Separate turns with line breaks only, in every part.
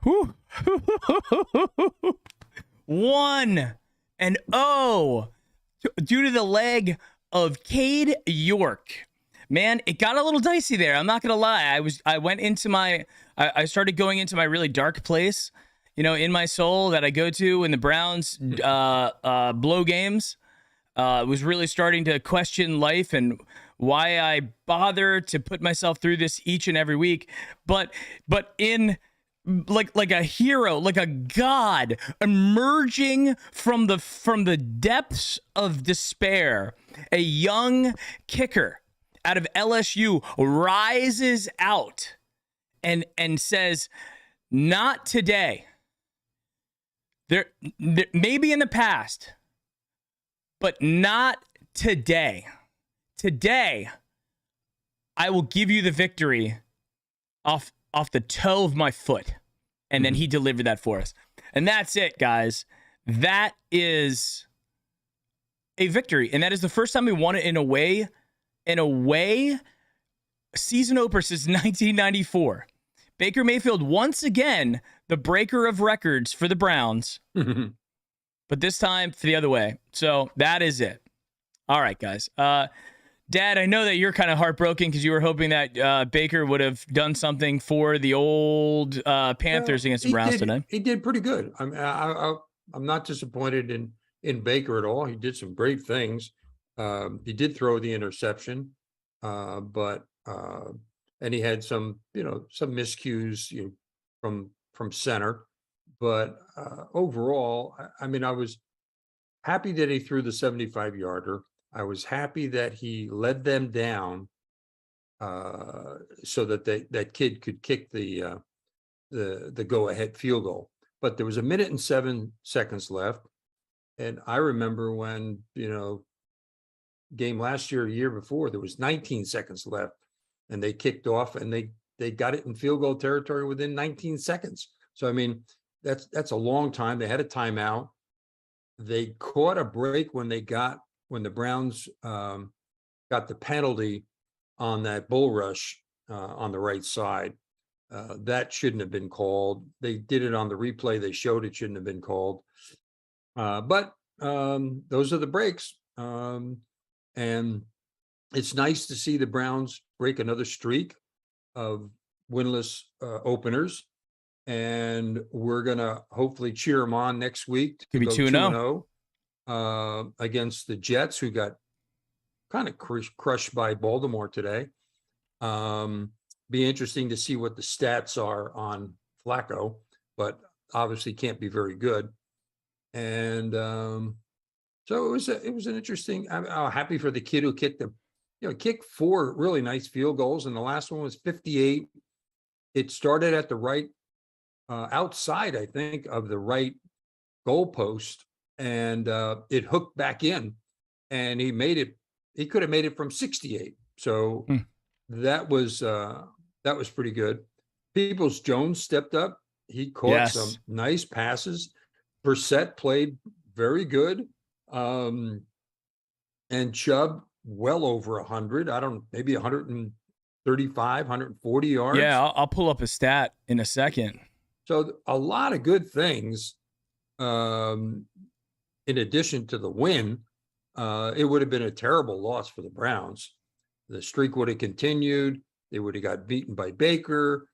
Whew. 1-0 due to the leg of Cade York. Man, it got a little dicey there. I'm not gonna lie. I started going into my really dark place, in my soul that I go to when the Browns blow games. Was really starting to question life and why I bother to put myself through this each and every week. But in like a hero, like a god emerging from the depths of despair, a young kicker out of LSU rises out and says, "Not today." There maybe in the past, but not today. Today, I will give you the victory off the toe of my foot. And then he delivered that for us. And that's it, guys. That is a victory. And that is the first time we won it in a way season opener since 1994. Baker Mayfield, once again, the breaker of records for the Browns. But this time for the other way. So that is it. All right, guys. Dad, I know that you're kind of heartbroken because you were hoping that Baker would have done something for the old Panthers against the Browns today.
He did pretty good. I'm not disappointed in Baker at all. He did some great things. He did throw the interception, but he had some miscues, from center. But overall, I was happy that he threw the 75-yarder. I was happy that he led them down so that that kid could kick the go-ahead field goal. But there was 1 minute and 7 seconds left. And I remember when, game last year, year before, there was 19 seconds left. And they kicked off and they got it in field goal territory within 19 seconds. So, that's a long time. They had a timeout. They caught a break when the Browns got the penalty on that bull rush on the right side. That shouldn't have been called. They did it on the replay. They showed it shouldn't have been called. But those are the breaks. And it's nice to see the Browns break another streak of winless openers. And we're going to hopefully cheer them on next week to
be
2-0 against the Jets, who got kind of crushed by Baltimore today. Be interesting to see what the stats are on Flacco, but obviously can't be very good. And so it was an interesting. I'm happy for the kid who kicked kicked 4 really nice field goals, and the last one was 58. It started at the right outside, I think, of the right goalpost, and it hooked back in, and he made it. He could have made it from 68. So that was pretty good. Peoples-Jones stepped up. He caught some nice passes. Brissett played very good. And Chubb well over 100. Maybe 135, 140 yards.
Yeah, I'll pull up a stat in a second.
So a lot of good things. In addition to the win, it would have been a terrible loss for the Browns. The streak would have continued. They would have got beaten by Baker.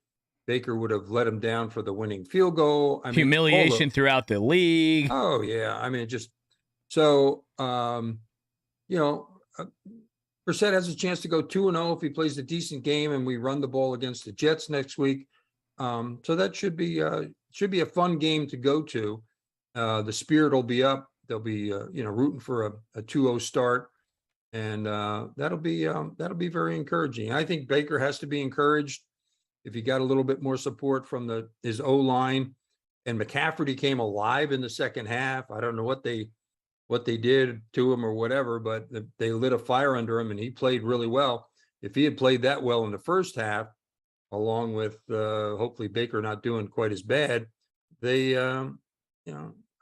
Baker would have let him down for the winning field goal.
Humiliation throughout the league.
Oh, yeah. So, Brissett has a chance to go 2-0 if he plays a decent game and we run the ball against the Jets next week. So that should be a fun game to go to. The spirit will be up. They'll be, rooting for a 2-0 start. And that'll be very encouraging. I think Baker has to be encouraged if he got a little bit more support from his O-line, and McCaffrey came alive in the second half. I don't know what they did to him or whatever, but they lit a fire under him and he played really well. If he had played that well in the first half, along with hopefully Baker not doing quite as bad, I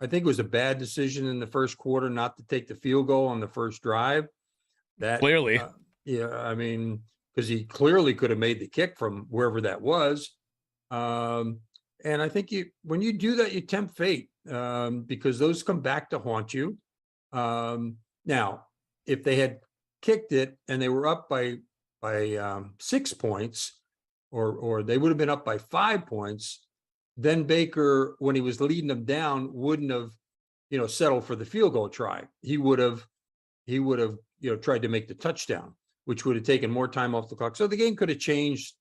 think it was a bad decision in the first quarter not to take the field goal on the first drive. That
clearly,
because he clearly could have made the kick from wherever that was. And I think when you do that, you tempt fate, because those come back to haunt you. Now, if they had kicked it and they were up by 6 points, or they would have been up by 5 points, then Baker, when he was leading them down, wouldn't have, settled for the field goal try. He would have, tried to make the touchdown, which would have taken more time off the clock. So the game could have changed.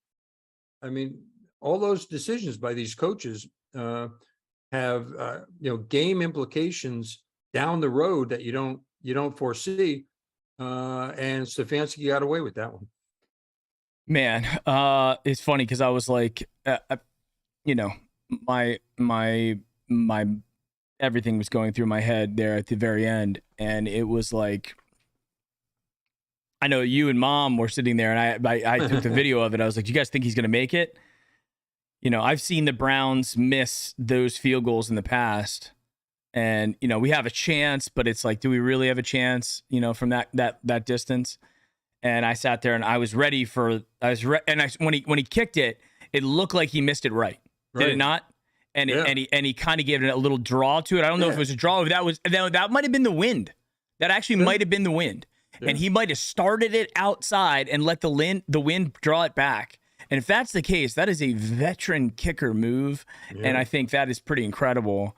I mean, all those decisions by these coaches have game implications down the road that you don't foresee. And Stefanski got away with that one.
Man, it's funny because I was like, my everything was going through my head there at the very end, and it was like, I know you and Mom were sitting there, and I took the video of it. I was like, "Do you guys think he's going to make it?" I've seen the Browns miss those field goals in the past, and we have a chance, but it's like, do we really have a chance? From that distance. And I sat there and I was ready for. When he kicked it, it looked like he missed it right. Did it not? And he kind of gave it a little draw to it. I don't know if it was a draw. Or that might have been the wind. That actually might have been the wind. Yeah. And he might have started it outside and let the wind draw it back. And if that's the case, that is a veteran kicker move. Yeah. And I think that is pretty incredible.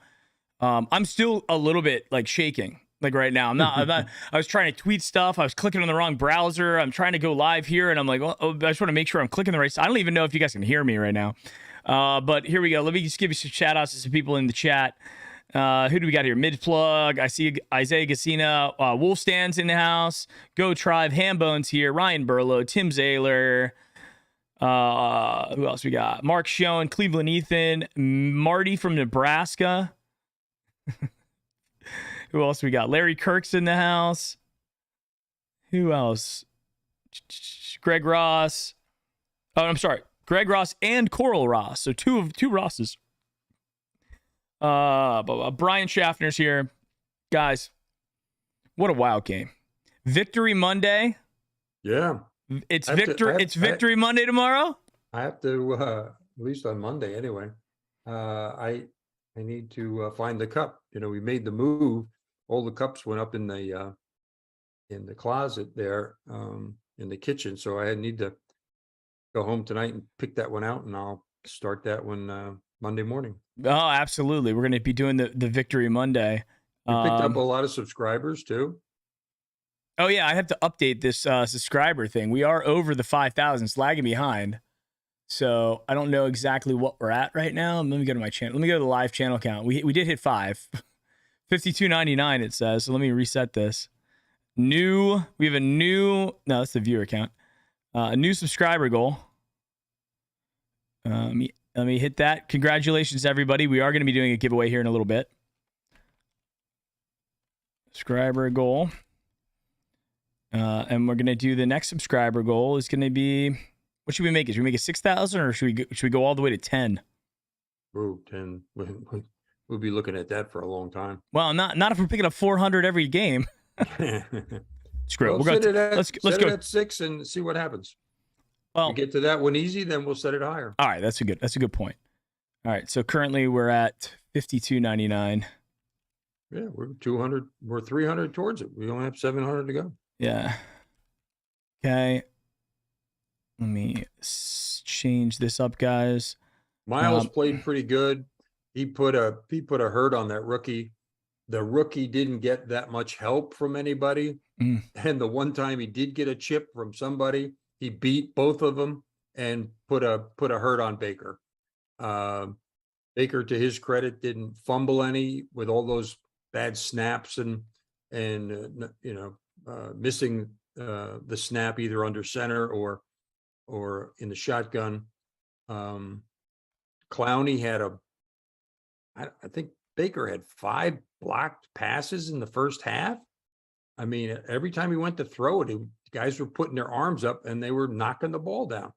I'm still a little bit like shaking. Like right now, I'm not. I was trying to tweet stuff. I was clicking on the wrong browser. I'm trying to go live here, and I'm like, I just want to make sure I'm clicking the right side. I don't even know if you guys can hear me right now. But here we go. Let me just give you some shout outs to some people in the chat. Who do we got here? Mid-plug. I see Isaiah Gassina. Wolf Stands in the house. Go Tribe. Hambones here. Ryan Burlow. Tim Zahler. Who else we got? Mark Schoen. Cleveland Ethan. Marty from Nebraska. Who else we got? Larry Kirk's in the house. Who else? Greg Ross. Oh, I'm sorry. Greg Ross and Coral Ross. So two Rosses. Brian Schaffner's here. Guys, what a wild game. Victory Monday.
Yeah.
It's Victory Monday tomorrow?
I have to, at least on Monday anyway. I need to find the cup. We made the move. All the cups went up in the closet there, in the kitchen. So I need to go home tonight and pick that one out, and I'll start that one Monday morning.
Oh, absolutely. We're going to be doing the Victory Monday.
You picked up a lot of subscribers too.
Oh yeah, I have to update this subscriber thing. We are over the 5,000. It's lagging behind. So I don't know exactly what we're at right now. Let me go to my channel. Let me go to the live channel count. We did hit 5. 52.99 it says. So let me reset this. We have a new, no, that's the viewer count. A new subscriber goal. Let me hit that. Congratulations, everybody. We are going to be doing a giveaway here in a little bit. Subscriber goal. And we're going to do the next subscriber goal is going to be, what should we make it? Should we make it 6,000 or should we go all the way to 10?
Oh, 10. We'll be looking at that for a long time.
Well, not if we're picking up 400 every game. Screw it. Let's go
at 6 and see what happens.
Well,
we get to that one easy, then we'll set it higher.
All right, that's a good point. All right, so currently we're at 52.99.
Yeah, we're 200. We're 300 towards it. We only have 700 to go.
Yeah. Okay. Let me change this up, guys.
Miles played pretty good. He put a hurt on that rookie. The rookie didn't get that much help from anybody. And the one time he did get a chip from somebody, he beat both of them and put a hurt on Baker. Baker, to his credit, didn't fumble any with all those bad snaps and missing the snap either under center or in the shotgun. Clowney had I think Baker had 5 blocked passes in the first half. I mean, every time he went to throw it, guys were putting their arms up and they were knocking the ball down.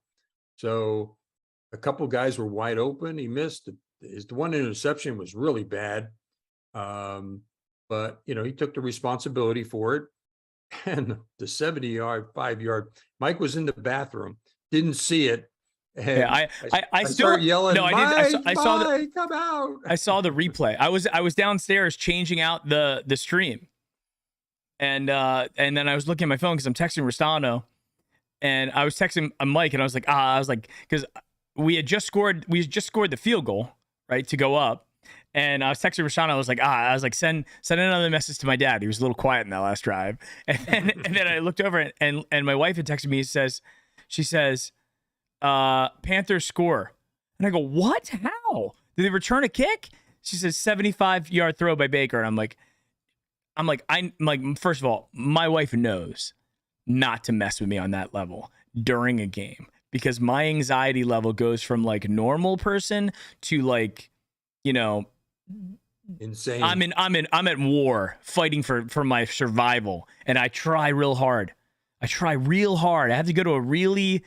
So a couple guys were wide open. He missed. His one interception was really bad. But, he took the responsibility for it. And the 70-yard, 5-yard, Mike was in the bathroom, didn't see it. And
Yeah, I still
started yelling,
no, I did. I saw the
Mike, come out.
I saw the replay. I was downstairs changing out the stream, and then I was looking at my phone because I'm texting Ristano, and I was texting Mike, and I was like, because we just scored the field goal, right, to go up. And I was texting Ristano. I was like, send another message to my dad. He was a little quiet in that last drive. And then I looked over and my wife had texted me. She says, Panthers score. And I go, what? How? Did they return a kick? She says 75-yard throw by Baker. And I'm like, first of all, my wife knows not to mess with me on that level during a game, because my anxiety level goes from like normal person to like, you know,
insane.
I'm at war fighting for my survival, and I try real hard. I have to go to a really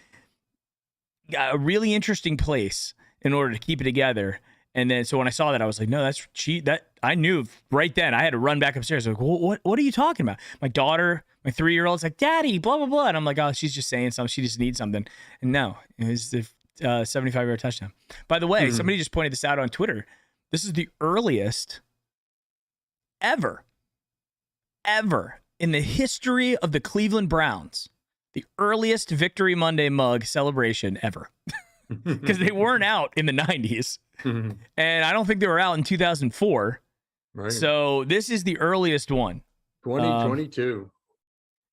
interesting place in order to keep it together. And then so when I saw that, I was like, no, that's cheat. That I knew right then. I had to run back upstairs. I was like, what are you talking about? My daughter, my 3-year-old's like, Daddy, blah blah blah. And I'm like, oh, she's just saying something. She just needs something. And no, it was the 75-yard touchdown. By the way, somebody just pointed this out on Twitter. This is the earliest ever in the history of the Cleveland Browns, the earliest Victory Monday mug celebration ever, because they weren't out in the 90s, and I don't think they were out in 2004.
Right.
So this is the earliest one.
2022.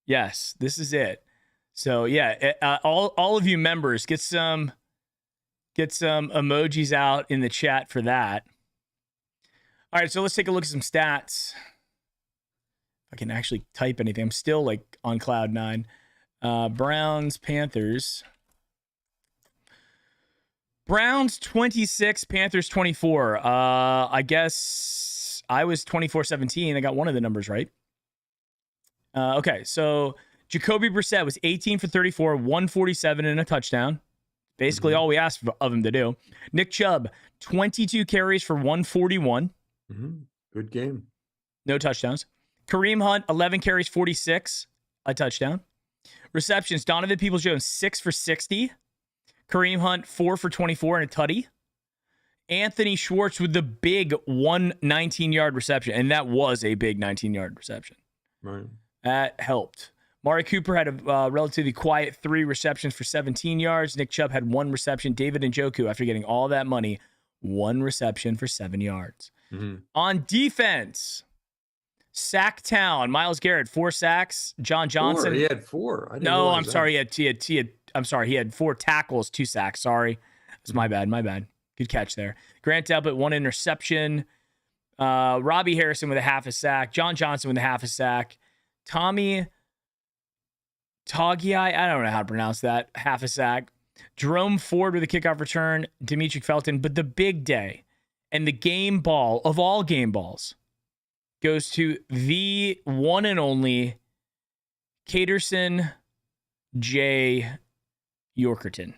Yes, this is it. So yeah, all of you members, get some emojis out in the chat for that. All right, so let's take a look at some stats. If I can actually type anything. I'm still like on cloud 9. Browns, Panthers. Browns 26, Panthers 24. I guess I was 24-17. I got one of the numbers right. Okay, so Jacoby Brissett was 18 for 34, 147 and a touchdown. Basically all we asked of him to do. Nick Chubb, 22 carries for 141.
Good game.
No touchdowns. Kareem Hunt, 11 carries, 46, a touchdown. Receptions, Donovan Peoples-Jones, 6 for 60. Kareem Hunt, 4 for 24 and a tutty. Anthony Schwartz with the big 19-yard reception, and that was a big 19-yard reception.
Right.
That helped. Mari Cooper had a relatively quiet 3 receptions for 17 yards. Nick Chubb had 1 reception. David Njoku, after getting all that money, 1 reception for 7 yards. On defense, Sacktown, Myles Garrett, 4 sacks. John Johnson.
4. He had 4.
No, I'm sorry. He had 4 tackles, 2 sacks. Sorry. That's my bad. Good catch there. Grant Delpit, 1 interception. Robbie Harrison with a half a sack. John Johnson with a half a sack. Tommy Togiai, I don't know how to pronounce that, half a sack. Jerome Ford with a kickoff return. Dimitri Felton. But the big day and the game ball of all game balls goes to the one and only Caterson J. Yorkerton.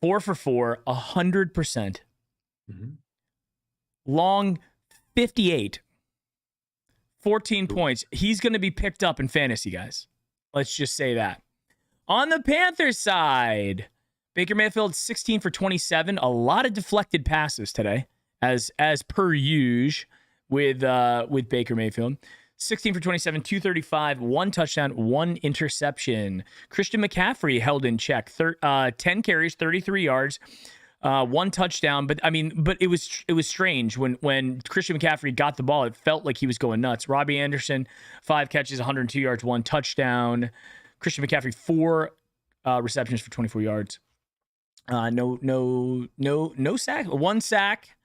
4 for 4, 100%. Long 58. 14 points. He's going to be picked up in fantasy, guys. Let's just say that. On the Panthers side, Baker Mayfield, 16 for 27. A lot of deflected passes today, as per usual with Baker Mayfield. 16 for 27, 235, 1 touchdown, 1 interception. Christian McCaffrey held in check. 10 carries, 33 yards, 1 touchdown. But it was strange when Christian McCaffrey got the ball. It felt like he was going nuts. Robbie Anderson, 5 catches, 102 yards, 1 touchdown. Christian McCaffrey, 4 receptions for 24 yards. No sack. 1 sack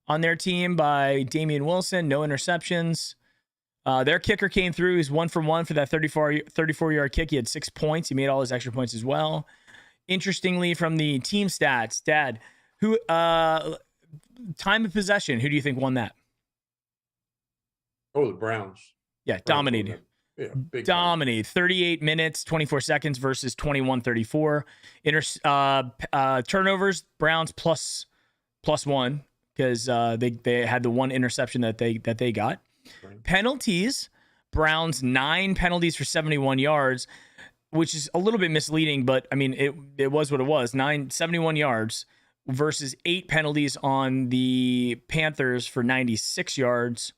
on their team by Damian Wilson. No interceptions. Their kicker came through. He's 1 for 1 for that 34-yard kick. He had 6 points. He made all his extra points as well. Interestingly, from the team stats, Dad, who time of possession, who do you think won that?
Oh, the Browns.
Yeah, dominated.
Yeah, big
dominated. 38 minutes, 24 seconds versus 21-34. Turnovers, Browns plus 1 because they had the 1 interception that they got. Right. Penalties, Browns 9 penalties for 71 yards. which is a little bit misleading, but I mean, it was what it was. 71 yards versus 8 penalties on the Panthers for 96 yards.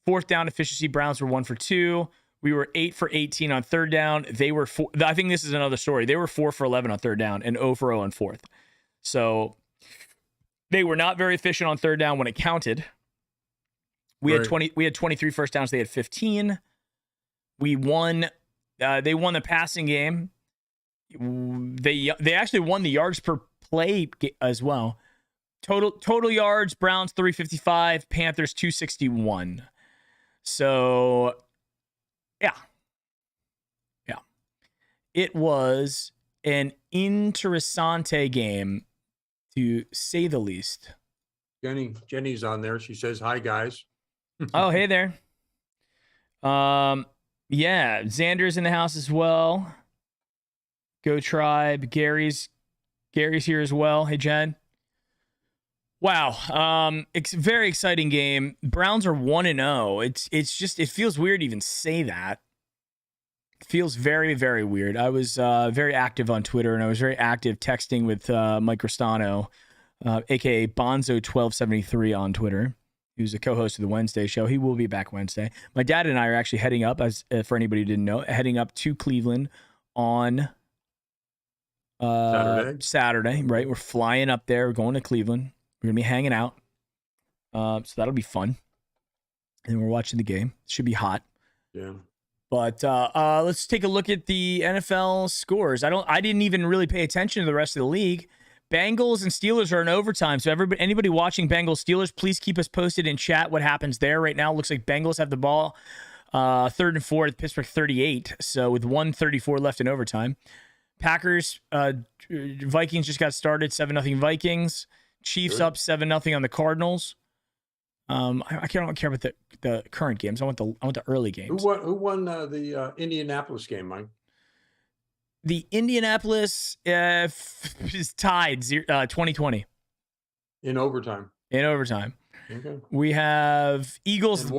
Fourth down efficiency, Browns were 1 for 2. We were 8 for 18 on third down. They were I think this is another story. They were 4 for 11 on third down and 0 for 0 on fourth. So they were not very efficient on third down when it counted. We had 23 first downs. They had 15. We won. They won the passing game. They actually won the yards per play as well. Total yards, Browns 355, Panthers 261. So yeah. It was an interessante game, to say the least.
Jenny's on there. She says, "Hi guys."
Oh, hey there. Yeah, Xander's in the house as well. Go Tribe. Gary's here as well. Hey, Jen. Wow. It's a very exciting game. Browns are 1-0. It's just, it feels weird to even say that. It feels very, very weird. I was very active on Twitter, and I was very active texting with Mike Ristano, aka Bonzo1273 on Twitter, who's a co-host of the Wednesday show. He will be back Wednesday. My dad and I are actually heading up, as for anybody who didn't know, heading up to Cleveland on Saturday, right? We're flying up there. We're going to Cleveland. We're going to be hanging out. So that'll be fun. And we're watching the game. It should be hot.
Yeah.
But let's take a look at the NFL scores. I didn't even really pay attention to the rest of the league. Bengals and Steelers are in overtime. So anybody watching Bengals Steelers, please keep us posted in chat what happens there. Right now, it looks like Bengals have the ball 3rd and 4 at Pittsburgh 38. So with 1:34 left in overtime. Packers, Vikings just got started, 7-0 Vikings. Chiefs up 7-0 on the Cardinals. I don't care about the current games. I want the early games.
Who won the Indianapolis game, Mike?
The Indianapolis is tied 2020
in overtime.
Okay. We have Eagles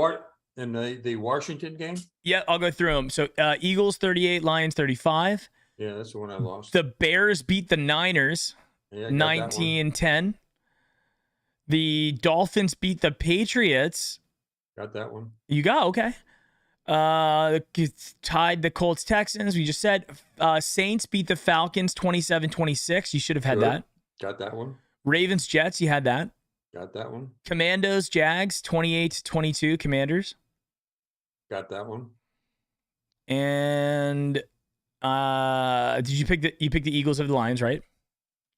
and the Washington game.
Yeah, I'll go through them. So Eagles 38, Lions 35.
Yeah, that's the one I lost.
The Bears beat the Niners 19-10. The Dolphins beat the Patriots.
Got that one.
You got, okay. Tied the Colts Texans. We just said Saints beat the Falcons 27-26. You should have had that.
Got that one.
Ravens Jets. You had that.
Got that one.
Commandos Jags 28-22. Commanders.
Got that one.
And did you pick the Eagles over the Lions, right?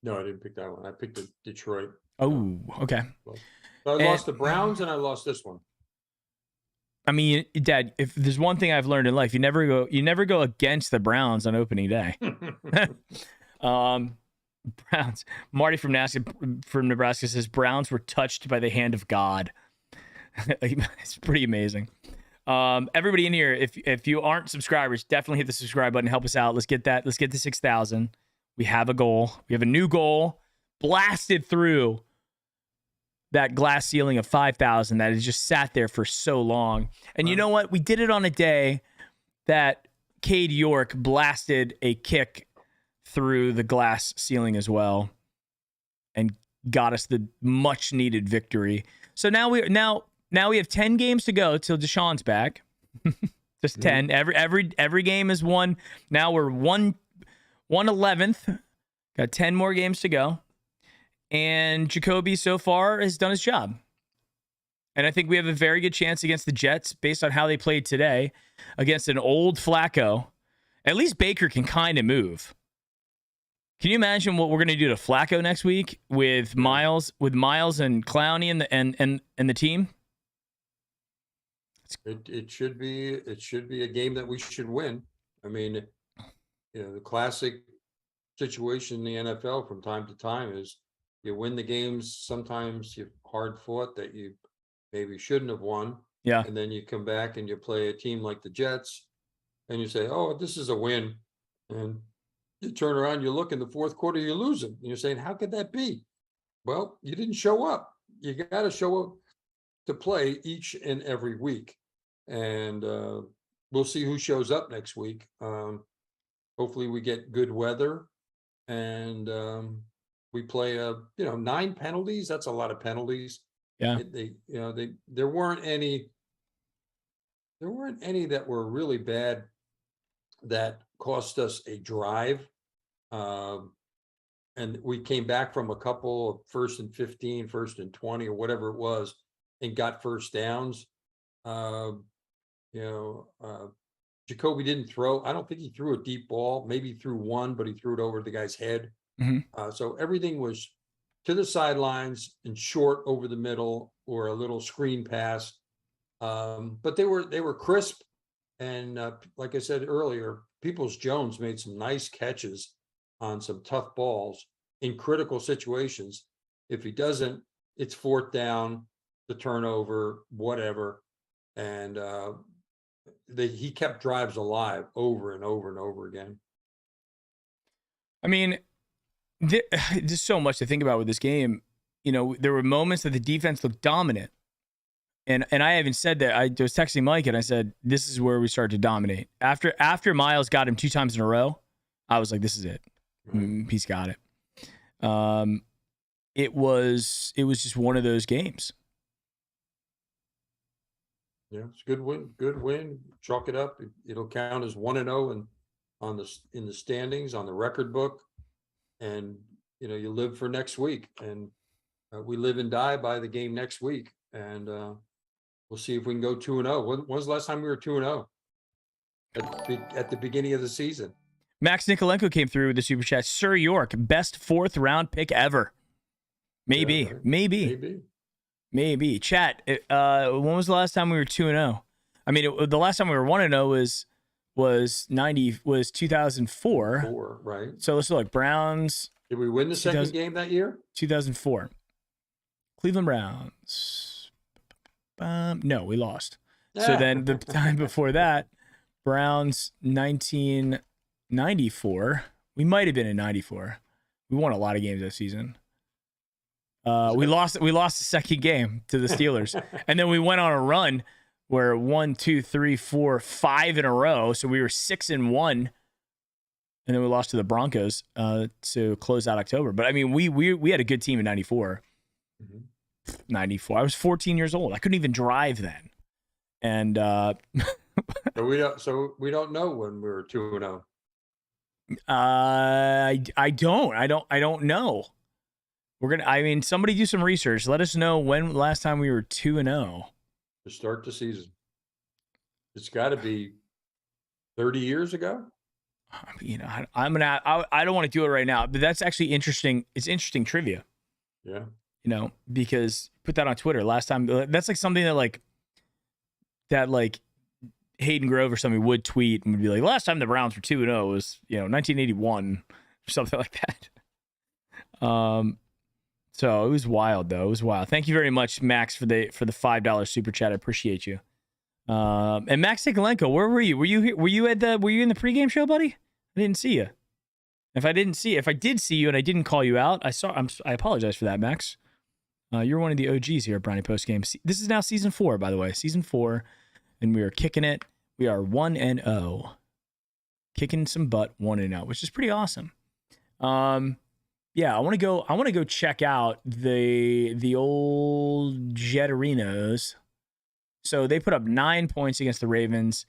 No, I didn't pick that one. I picked the Detroit.
Oh, okay.
So I lost the Browns and I lost this one.
I mean, Dad, if there's one thing I've learned in life, you never go against the Browns on opening day. Browns. Marty from Nebraska says Browns were touched by the hand of God. It's pretty amazing. Everybody in here, if you aren't subscribers, definitely hit the subscribe button. Help us out. Let's get to 6,000. We have a goal. We have a new goal. Blasted through that glass ceiling of 5,000 that has just sat there for so long. And you know what? We did it on a day that Cade York blasted a kick through the glass ceiling as well and got us the much needed victory. So now we have 10 games to go till Deshaun's back. Just 10. Every game is one. Now we're 1/11th. Got 10 more games to go. And Jacoby so far has done his job. And I think we have a very good chance against the Jets based on how they played today against an old Flacco. At least Baker can kind of move. Can you imagine what we're going to do to Flacco next week with Miles and Clowney and the team?
It should be a game that we should win. I mean, the classic situation in the NFL from time to time is you win the games. Sometimes you're hard fought that you maybe shouldn't have won.
Yeah.
And then you come back and you play a team like the Jets and you say, oh, this is a win. And you turn around, you look in the fourth quarter, you're losing. And you're saying, how could that be? Well, you didn't show up. You got to show up to play each and every week. And we'll see who shows up next week. hopefully we get good weather and we play 9 penalties. That's a lot of penalties.
Yeah.
There weren't any that were really bad that cost us a drive. And we came back from a couple of 1st and 15, 1st and 20, or whatever it was, and got first downs. Jacoby didn't throw. I don't think he threw a deep ball. Maybe he threw one, but he threw it over the guy's head. So everything was to the sidelines and short over the middle or a little screen pass. But they were crisp. And like I said earlier, Peoples-Jones made some nice catches on some tough balls in critical situations. If he doesn't, it's 4th down, the turnover, whatever. And he kept drives alive over and over and over again.
I mean, there's so much to think about with this game. There were moments that the defense looked dominant. And I even said that. I was texting Mike and I said, this is where we start to dominate. After Miles got him 2 times in a row, I was like, this is it. He's got it. It was just one of those games.
Yeah, it's a good win. Good win. Chalk it up. It'll count as 1-0 in the standings on the record book. And you live for next week. And we live and die by the game next week. And we'll see if we can go 2-0. When was the last time we were 2-0? At the beginning of the season.
Max Nikolenko came through with the super chat. Sir York, best 4th round pick ever. Maybe.
Yeah, right.
Maybe. Chat. When was the last time we were 2-0? I mean, the last time we were 1-0 was 2004.
Right.
So let's look. Browns.
Did we win the second game that year?
2004. Cleveland Browns. No, we lost. So then the time before that, Browns 1994. We might have been in 94. We won a lot of games that season. We lost the second game to the Steelers. And then we went on a run where 1, 2, 3, 4, 5 in a row. So we were 6-1. And then we lost to the Broncos to close out October. But I mean, we had a good team in 94. 94. I was 14 years old. I couldn't even drive then. And
so we don't know when we were 2-0.
I don't know. Somebody do some research. Let us know when last time we were 2-0
to start the season. It's got to be 30 years ago.
I don't want to do it right now, but that's actually interesting. It's interesting trivia.
Yeah.
Because put that on Twitter. Last time, that's like something that Hayden Grove or somebody would tweet and would be like, last time the Browns were 2-0 was 1981 or something like that. So it was wild though. It was wild. Thank you very much, Max, for the $5 super chat. I appreciate you. And Max Nikolenko, where were you? Were you in the pregame show, buddy? I didn't see you. If I did see you and I didn't call you out, I apologize for that, Max. You're one of the OGs here at Brownie Postgame. This is now season 4, by the way. Season 4, and we are kicking it. We are 1-0. Kicking some butt, 1-0, which is pretty awesome. Yeah, I want to go check out the old Jetterinos. So they put up 9 points against the Ravens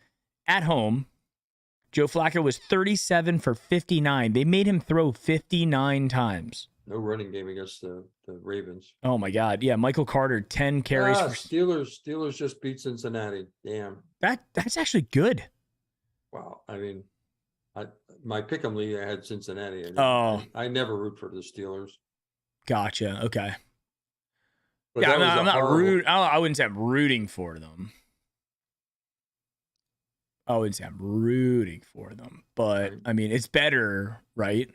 at home. Joe Flacco was 37 for 59. They made him throw 59 times.
No running game against the Ravens.
Oh my God. Yeah, Michael Carter, 10 carries.
Steelers just beat Cincinnati. Damn.
That's actually good.
Wow. I mean, my pick'em league, I had Cincinnati. I never root for the Steelers.
Gotcha. Okay.
But
yeah, I'm not rooting. I wouldn't say I'm rooting for them. I wouldn't say I'm rooting for them, but right. I mean, it's better, right?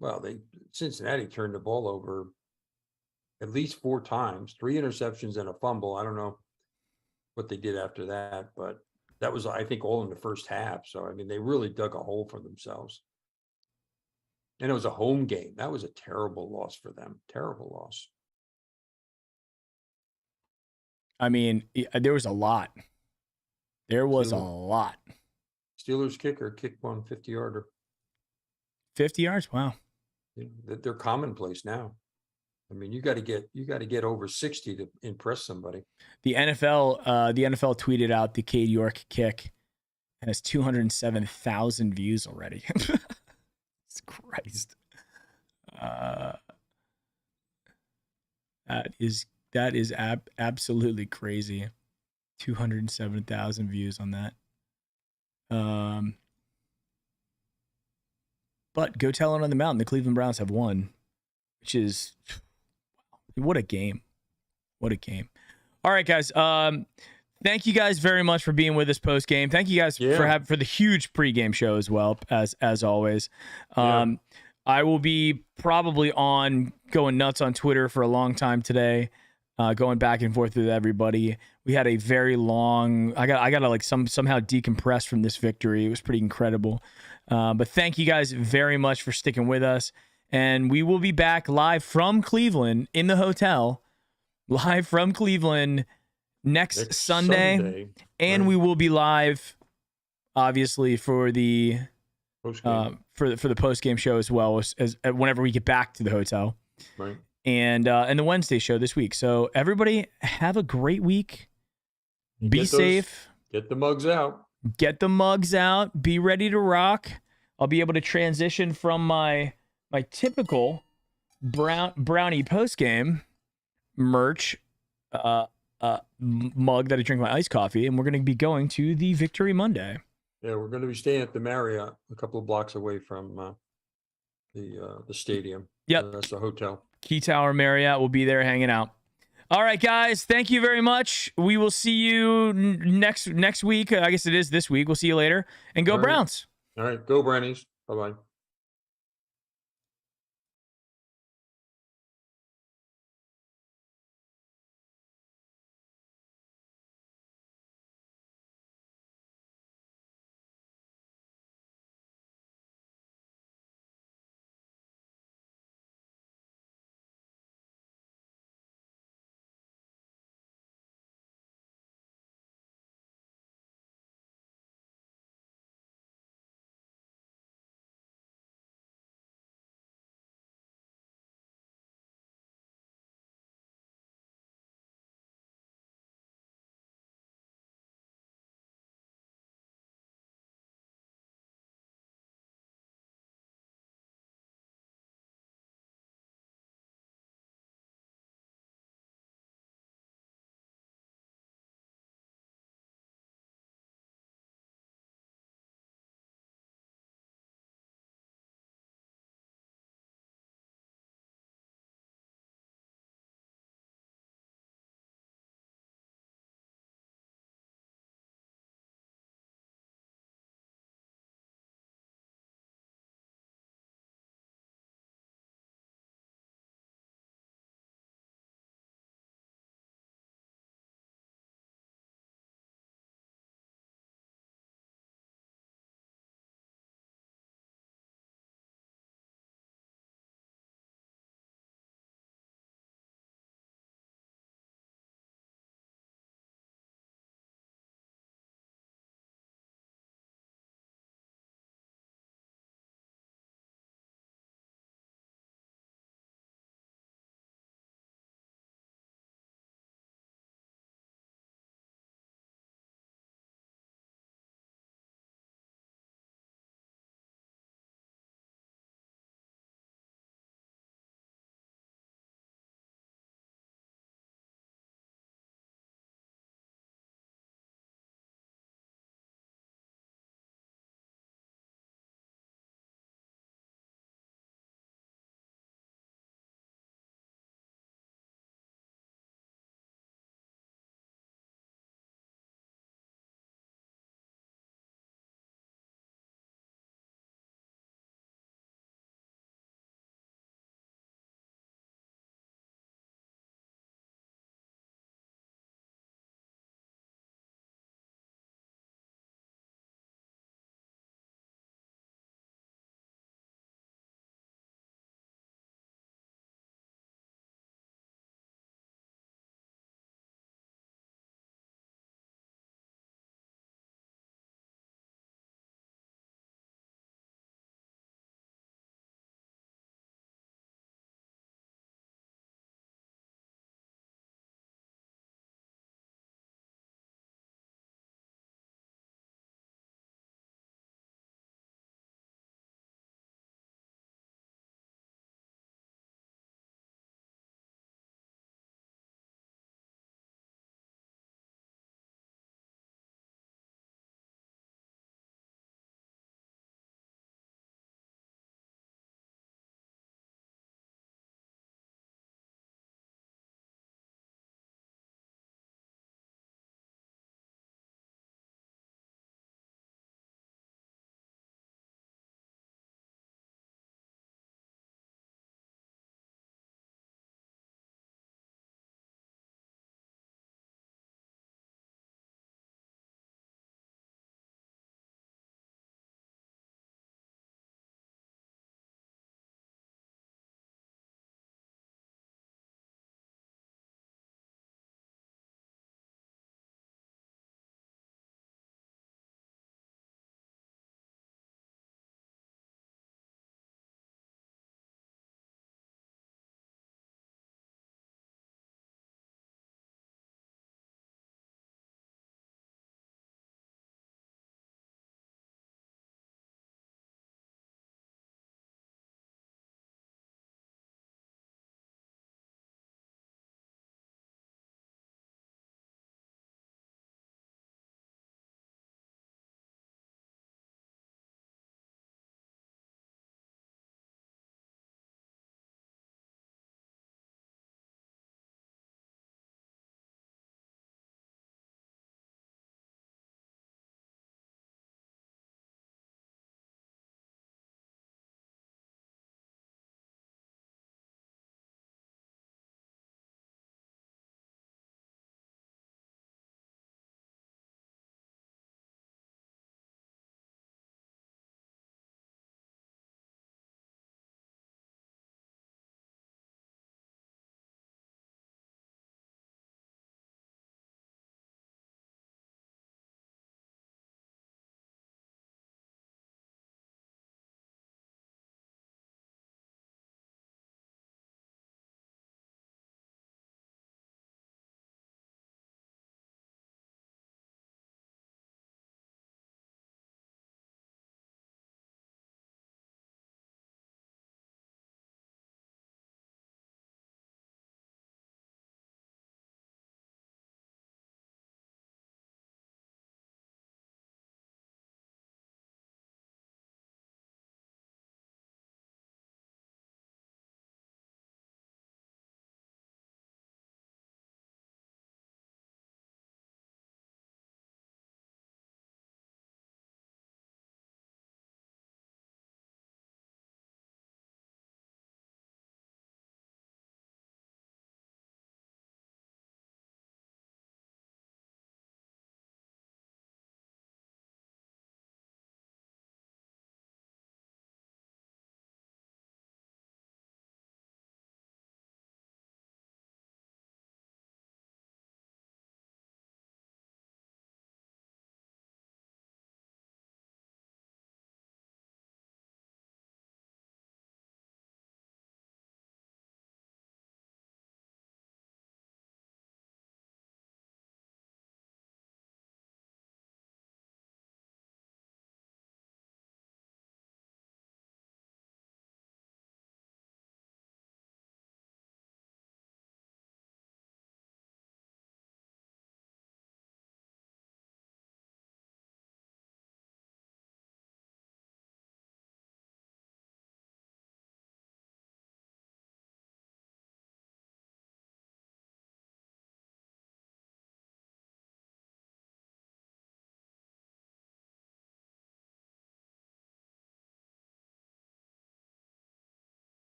Well, Cincinnati turned the ball over at least 4 times, 3 interceptions and a fumble. I don't know what they did after that, but that was, I think, all in the first half. So, I mean, they really dug a hole for themselves. And it was a home game. That was a terrible loss for them. Terrible loss.
I mean, there was a lot. There was a lot.
Steelers kicker kicked one 50-yarder.
50 yards. Wow.
They're commonplace now. I mean, you got to get over 60 to impress somebody.
The NFL tweeted out the Cade York kick and has 207,000 views already. Christ. That is absolutely crazy. 207,000 views on that. But go tell it on the mountain. The Cleveland Browns have won, which is what a game. What a game. All right, guys. Thank you guys very much for being with us post game. Thank you guys for the huge pregame show as well as always. I will be probably on going nuts on Twitter for a long time today, going back and forth with everybody. We had a very long. I got to like somehow decompress from this victory. It was pretty incredible. But thank you guys very much for sticking with us, and we will be back live from Cleveland in the hotel, live from Cleveland next Sunday, and right. We will be live, obviously, for the for the post game show as well as whenever we get back to the hotel,
right? And
the Wednesday show this week. So everybody have a great week. Be safe.
Get the mugs out.
Get the mugs out. Be ready to rock. I'll be able to transition from my typical brownie post game merch mug that I drink my iced coffee, and we're going to be going to the Victory Monday.
Yeah, we're going to be staying at the Marriott, a couple of blocks away from the stadium.
Yep,
that's the hotel.
Key Tower Marriott. Will be there hanging out. All right, guys. Thank you very much. We will see you next week. I guess it is this week. We'll see you later. And go Browns.
All right. Go Brownies. Bye-bye.